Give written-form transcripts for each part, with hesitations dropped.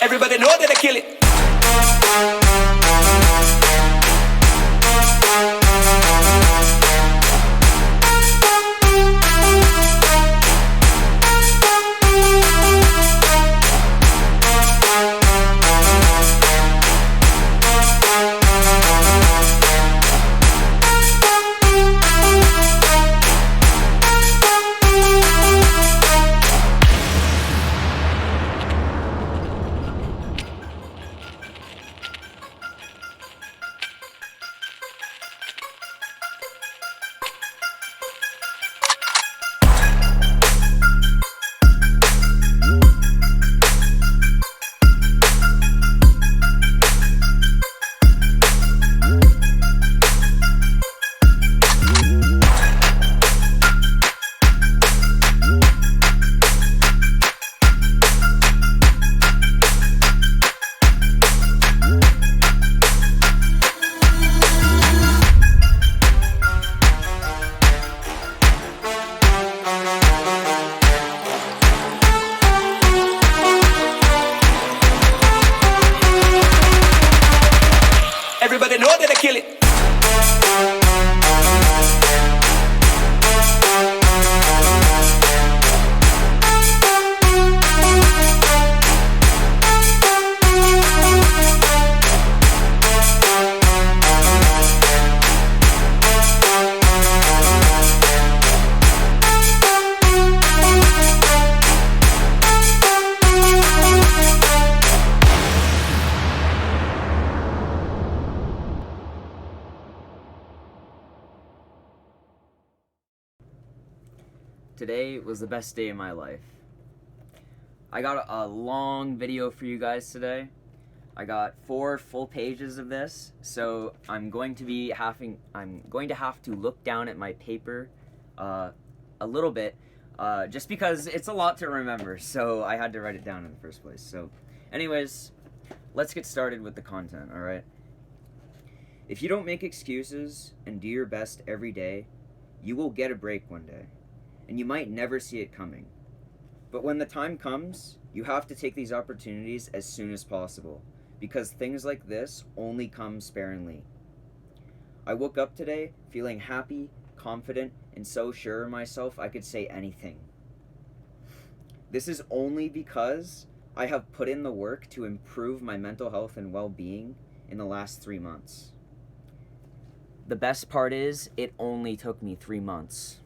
Everybody know that I kill it. Everybody know that I kill it. Today was the best day of my life. I got a long video for you guys today. I got 4 full pages of this, so I'm going to have to look down at my paper a little bit, just because it's a lot to remember, so I had to write it down in the first place. So anyways, let's get started with the content, alright? If you don't make excuses and do your best every day, you will get a break one day, and you might never see it coming. But when the time comes, you have to take these opportunities as soon as possible, because things like this only come sparingly. I woke up today feeling happy, confident, and so sure of myself I could say anything. This is only because I have put in the work to improve my mental health and well-being in the last 3 months. The best part is, it only took me 3 months.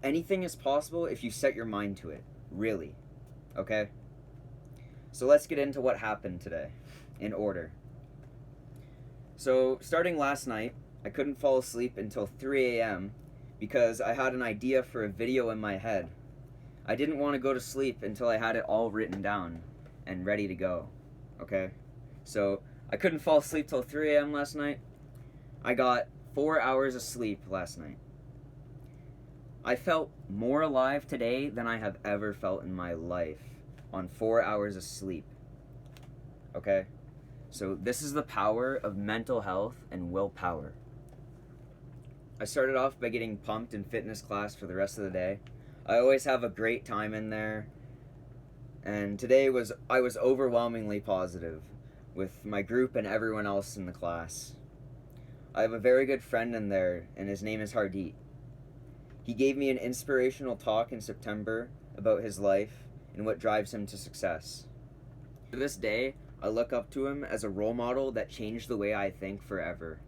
Anything is possible if you set your mind to it, really, okay? So let's get into what happened today, in order. So, starting last night, I couldn't fall asleep until 3 a.m. because I had an idea for a video in my head. I didn't want to go to sleep until I had it all written down and ready to go, okay? So, I couldn't fall asleep till 3 a.m. last night. I got 4 hours of sleep last night. I felt more alive today than I have ever felt in my life on 4 hours of sleep. Okay? So this is the power of mental health and willpower. I started off by getting pumped in fitness class for the rest of the day. I always have a great time in there. And today I was overwhelmingly positive with my group and everyone else in the class. I have a very good friend in there, and his name is Hardit. He gave me an inspirational talk in September about his life and what drives him to success. To this day, I look up to him as a role model that changed the way I think forever.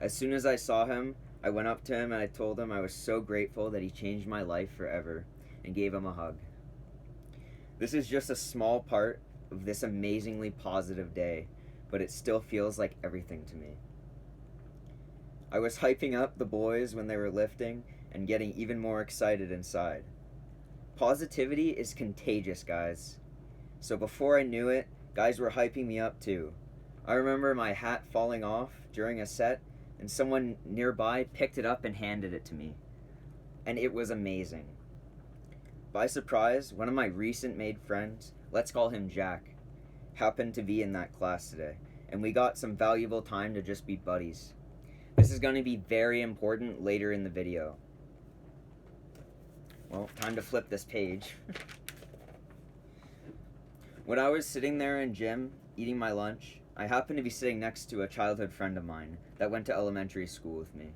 As soon as I saw him, I went up to him and I told him I was so grateful that he changed my life forever and gave him a hug. This is just a small part of this amazingly positive day, but it still feels like everything to me. I was hyping up the boys when they were lifting and getting even more excited inside. Positivity is contagious, guys. So before I knew it, guys were hyping me up too. I remember my hat falling off during a set, and someone nearby picked it up and handed it to me. And it was amazing. By surprise, one of my recent made friends, let's call him Jack, happened to be in that class today, and we got some valuable time to just be buddies. This is going to be very important later in the video. Well, time to flip this page. When I was sitting there in gym, eating my lunch, I happened to be sitting next to a childhood friend of mine that went to elementary school with me.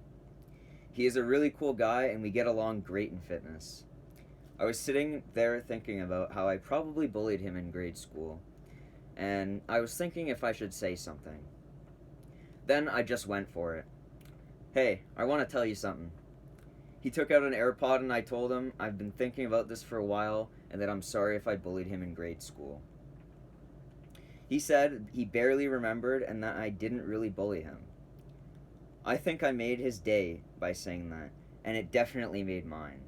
He is a really cool guy and we get along great in fitness. I was sitting there thinking about how I probably bullied him in grade school, and I was thinking if I should say something. Then I just went for it. Hey, I want to tell you something. He took out an AirPod and I told him I've been thinking about this for a while and that I'm sorry if I bullied him in grade school. He said he barely remembered and that I didn't really bully him. I think I made his day by saying that, and it definitely made mine.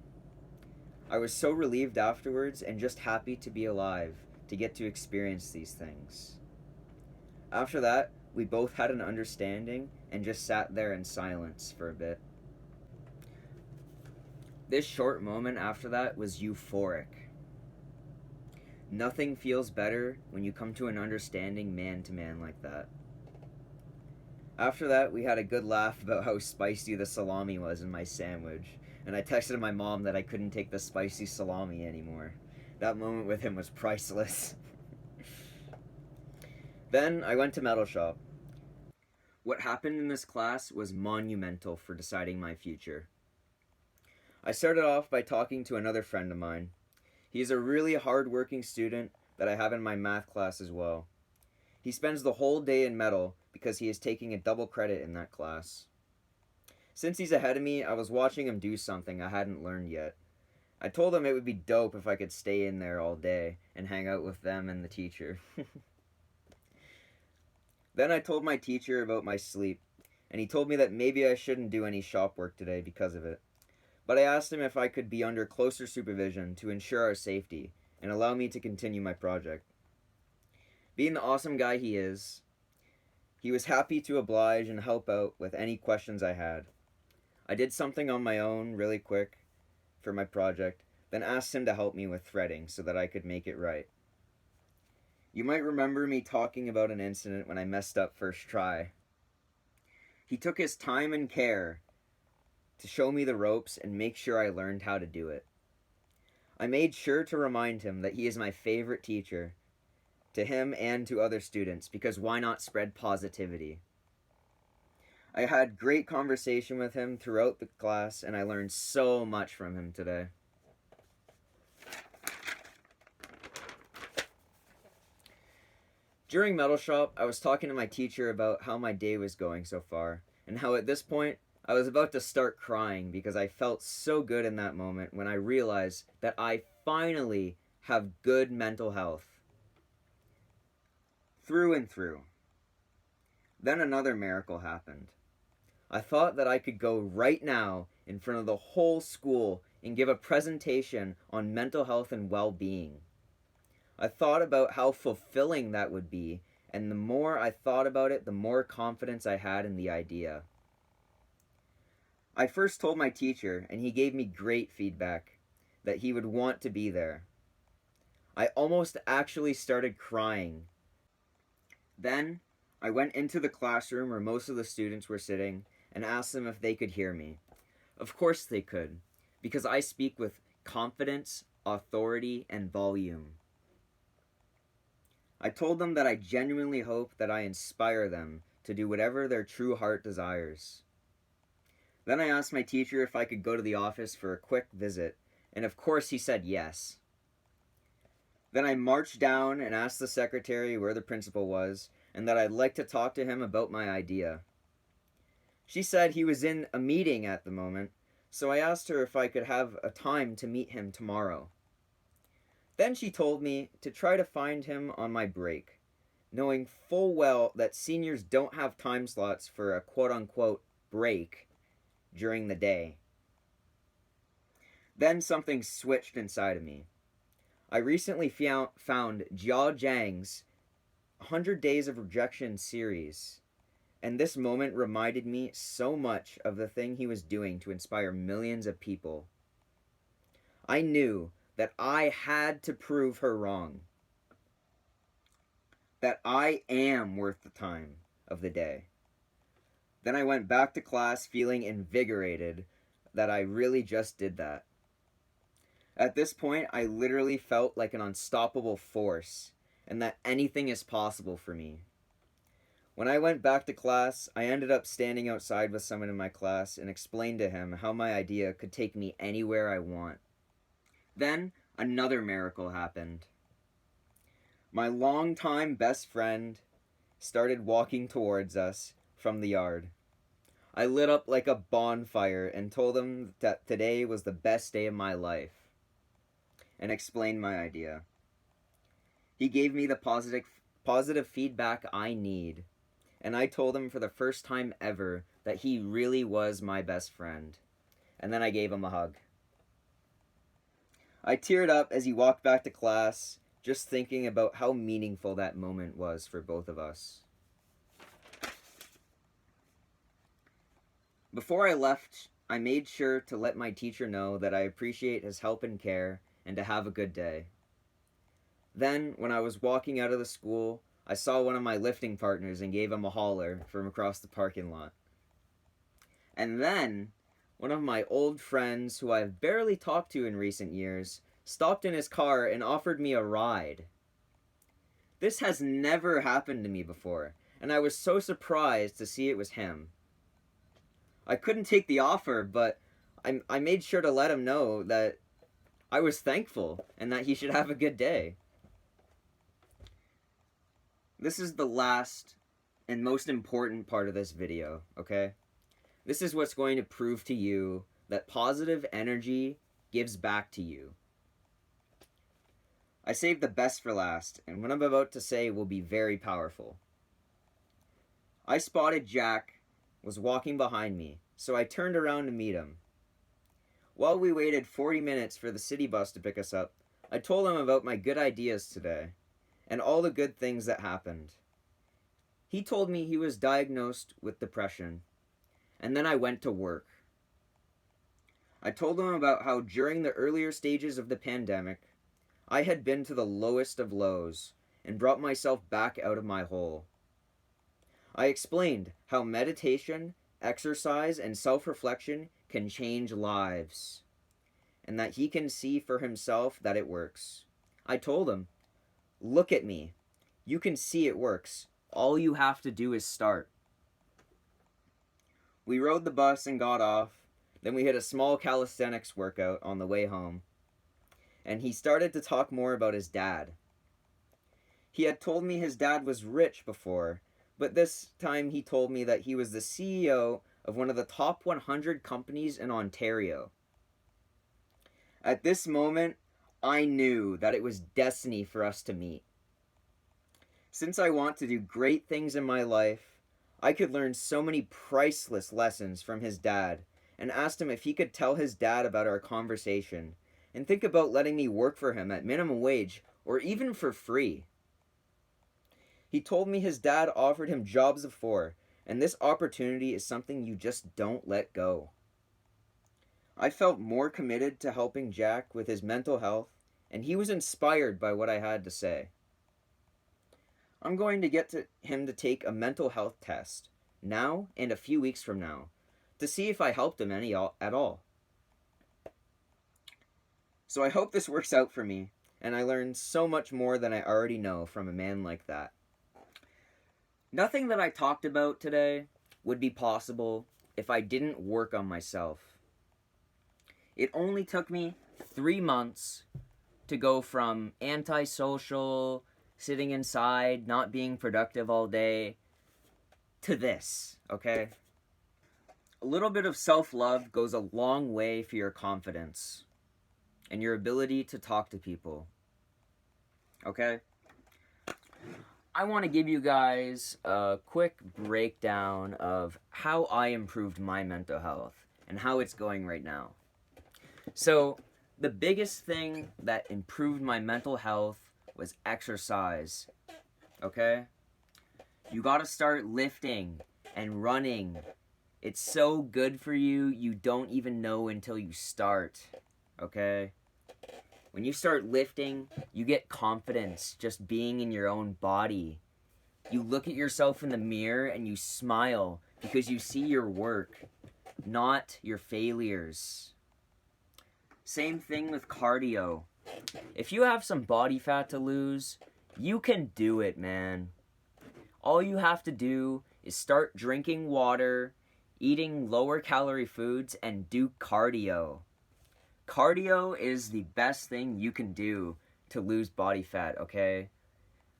I was so relieved afterwards and just happy to be alive to get to experience these things. After that, we both had an understanding and just sat there in silence for a bit. This short moment after that was euphoric. Nothing feels better when you come to an understanding man to man like that. After that, we had a good laugh about how spicy the salami was in my sandwich, and I texted my mom that I couldn't take the spicy salami anymore. That moment with him was priceless. Then I went to Metal Shop. What happened in this class was monumental for deciding my future. I started off by talking to another friend of mine. He's a really hard-working student that I have in my math class as well. He spends the whole day in metal because he is taking a double credit in that class. Since he's ahead of me, I was watching him do something I hadn't learned yet. I told him it would be dope if I could stay in there all day and hang out with them and the teacher. Then I told my teacher about my sleep, and he told me that maybe I shouldn't do any shop work today because of it. But I asked him if I could be under closer supervision to ensure our safety and allow me to continue my project. Being the awesome guy he is, he was happy to oblige and help out with any questions I had. I did something on my own really quick for my project, then asked him to help me with threading so that I could make it right. You might remember me talking about an incident when I messed up first try. He took his time and care to show me the ropes and make sure I learned how to do it. I made sure to remind him that he is my favorite teacher, to him and to other students, because why not spread positivity? I had great conversation with him throughout the class, and I learned so much from him today. During Metal Shop, I was talking to my teacher about how my day was going so far, and how at this point, I was about to start crying because I felt so good in that moment when I realized that I finally have good mental health. Through and through. Then another miracle happened. I thought that I could go right now in front of the whole school and give a presentation on mental health and well-being. I thought about how fulfilling that would be, and the more I thought about it, the more confidence I had in the idea. I first told my teacher, and he gave me great feedback, that he would want to be there. I almost actually started crying. Then, I went into the classroom where most of the students were sitting and asked them if they could hear me. Of course they could, because I speak with confidence, authority, and volume. I told them that I genuinely hope that I inspire them to do whatever their true heart desires. Then I asked my teacher if I could go to the office for a quick visit, and of course he said yes. Then I marched down and asked the secretary where the principal was, and that I'd like to talk to him about my idea. She said he was in a meeting at the moment, so I asked her if I could have a time to meet him tomorrow. Then she told me to try to find him on my break, knowing full well that seniors don't have time slots for a quote-unquote break during the day. Then something switched inside of me. I recently found Jia Zhang's 100 Days of Rejection series, and this moment reminded me so much of the thing he was doing to inspire millions of people. I knew that I had to prove her wrong. That I am worth the time of the day. Then I went back to class feeling invigorated that I really just did that. At this point, I literally felt like an unstoppable force, and that anything is possible for me. When I went back to class, I ended up standing outside with someone in my class and explained to him how my idea could take me anywhere I want. Then, another miracle happened. My longtime best friend started walking towards us from the yard. I lit up like a bonfire and told him that today was the best day of my life, and explained my idea. He gave me the positive feedback I need, and I told him for the first time ever that he really was my best friend. And then I gave him a hug. I teared up as he walked back to class, just thinking about how meaningful that moment was for both of us. Before I left, I made sure to let my teacher know that I appreciate his help and care, and to have a good day. Then, when I was walking out of the school, I saw one of my lifting partners and gave him a holler from across the parking lot. And then, one of my old friends who I've barely talked to in recent years stopped in his car and offered me a ride. This has never happened to me before, and I was so surprised to see it was him. I couldn't take the offer, but I made sure to let him know that I was thankful and that he should have a good day. This is the last and most important part of this video, okay? This is what's going to prove to you that positive energy gives back to you. I saved the best for last, and what I'm about to say will be very powerful. I spotted Jack was walking behind me, so I turned around to meet him. While we waited 40 minutes for the city bus to pick us up, I told him about my good ideas today, and all the good things that happened. He told me he was diagnosed with depression, and then I went to work. I told him about how during the earlier stages of the pandemic, I had been to the lowest of lows and brought myself back out of my hole. I explained how meditation, exercise, and self-reflection can change lives, and that he can see for himself that it works. I told him, "Look at me. You can see it works. All you have to do is start." We rode the bus and got off. Then we hit a small calisthenics workout on the way home. And he started to talk more about his dad. He had told me his dad was rich before, but this time he told me that he was the CEO of one of the top 100 companies in Ontario. At this moment, I knew that it was destiny for us to meet. Since I want to do great things in my life, I could learn so many priceless lessons from his dad, and asked him if he could tell his dad about our conversation and think about letting me work for him at minimum wage or even for free. He told me his dad offered him jobs before, and this opportunity is something you just don't let go. I felt more committed to helping Jack with his mental health, and he was inspired by what I had to say. I'm going to get him to take a mental health test, now and a few weeks from now, to see if I helped him at all. So I hope this works out for me, and I learned so much more than I already know from a man like that. Nothing that I talked about today would be possible if I didn't work on myself. It only took me 3 months to go from antisocial, sitting inside, not being productive all day, to this, okay? A little bit of self-love goes a long way for your confidence and your ability to talk to people. Okay? I want to give you guys a quick breakdown of how I improved my mental health and how it's going right now. So, the biggest thing that improved my mental health was exercise. Okay? You gotta start lifting and running. It's so good for you, you don't even know until you start. Okay? When you start lifting, you get confidence just being in your own body. You look at yourself in the mirror and you smile because you see your work, not your failures. Same thing with cardio. If you have some body fat to lose, you can do it, man. All you have to do is start drinking water, eating lower calorie foods, and do cardio. Cardio is the best thing you can do to lose body fat, okay?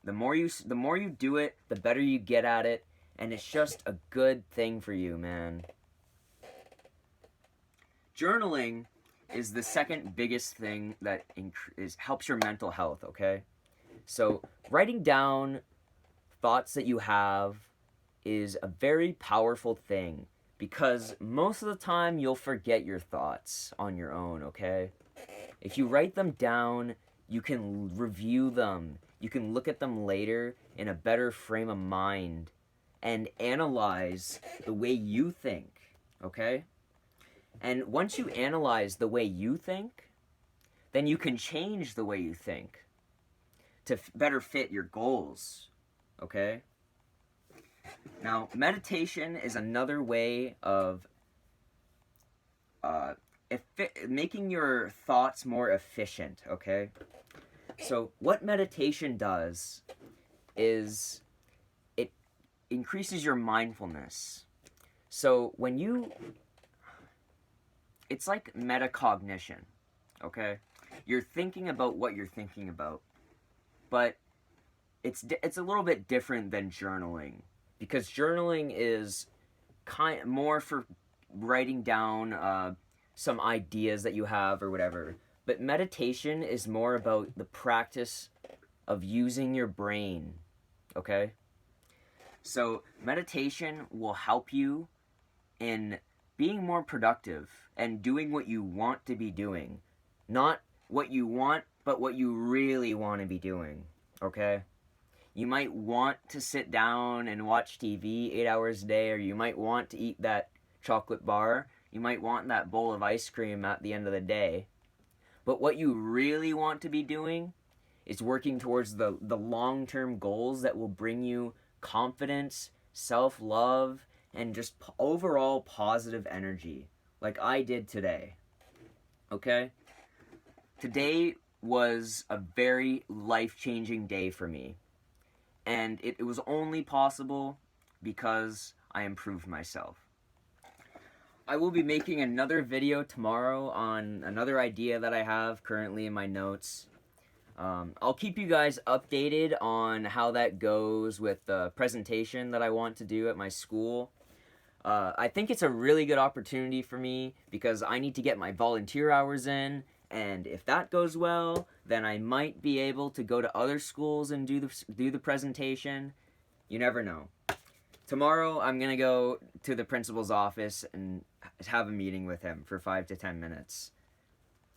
The more you do it, the better you get at it, and it's just a good thing for you, man. Journaling is the second biggest thing that helps your mental health, okay? So, writing down thoughts that you have is a very powerful thing. Because most of the time, you'll forget your thoughts on your own, okay? If you write them down, you can review them. You can look at them later in a better frame of mind and analyze the way you think, okay? And once you analyze the way you think, then you can change the way you think to better fit your goals, okay? Now, meditation is another way of making your thoughts more efficient, okay? So, what meditation does is it increases your mindfulness. So, it's like metacognition, okay? You're thinking about what you're thinking about, but it's a little bit different than journaling. Because journaling is more for writing down some ideas that you have or whatever. But meditation is more about the practice of using your brain, okay? So meditation will help you in being more productive and doing what you want to be doing. Not what you want, but what you really want to be doing, okay? You might want to sit down and watch TV 8 hours a day, or you might want to eat that chocolate bar. You might want that bowl of ice cream at the end of the day. But what you really want to be doing is working towards the long-term goals that will bring you confidence, self-love, and just overall positive energy, like I did today. Okay? Today was a very life-changing day for me. And it was only possible because I improved myself. I will be making another video tomorrow on another idea that I have currently in my notes. I'll keep you guys updated on how that goes with the presentation that I want to do at my school. I think it's a really good opportunity for me because I need to get my volunteer hours in. And if that goes well, then I might be able to go to other schools and do the presentation. You never know. Tomorrow, I'm going to go to the principal's office and have a meeting with him for 5 to 10 minutes.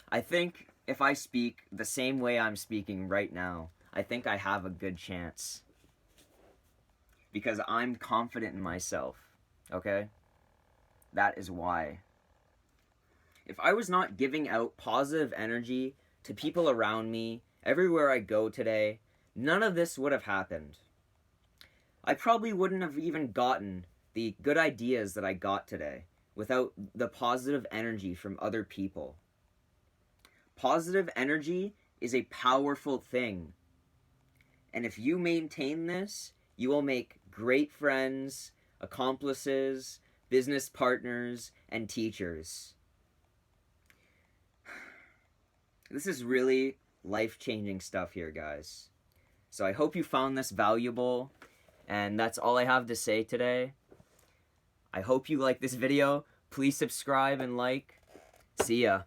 I think if I speak the same way I'm speaking right now, I think I have a good chance. Because I'm confident in myself, okay? That is why. If I was not giving out positive energy to people around me, everywhere I go today, none of this would have happened. I probably wouldn't have even gotten the good ideas that I got today without the positive energy from other people. Positive energy is a powerful thing. And if you maintain this, you will make great friends, accomplices, business partners, and teachers. This is really life-changing stuff here, guys. So I hope you found this valuable, and that's all I have to say today. I hope you like this video. Please subscribe and like. See ya.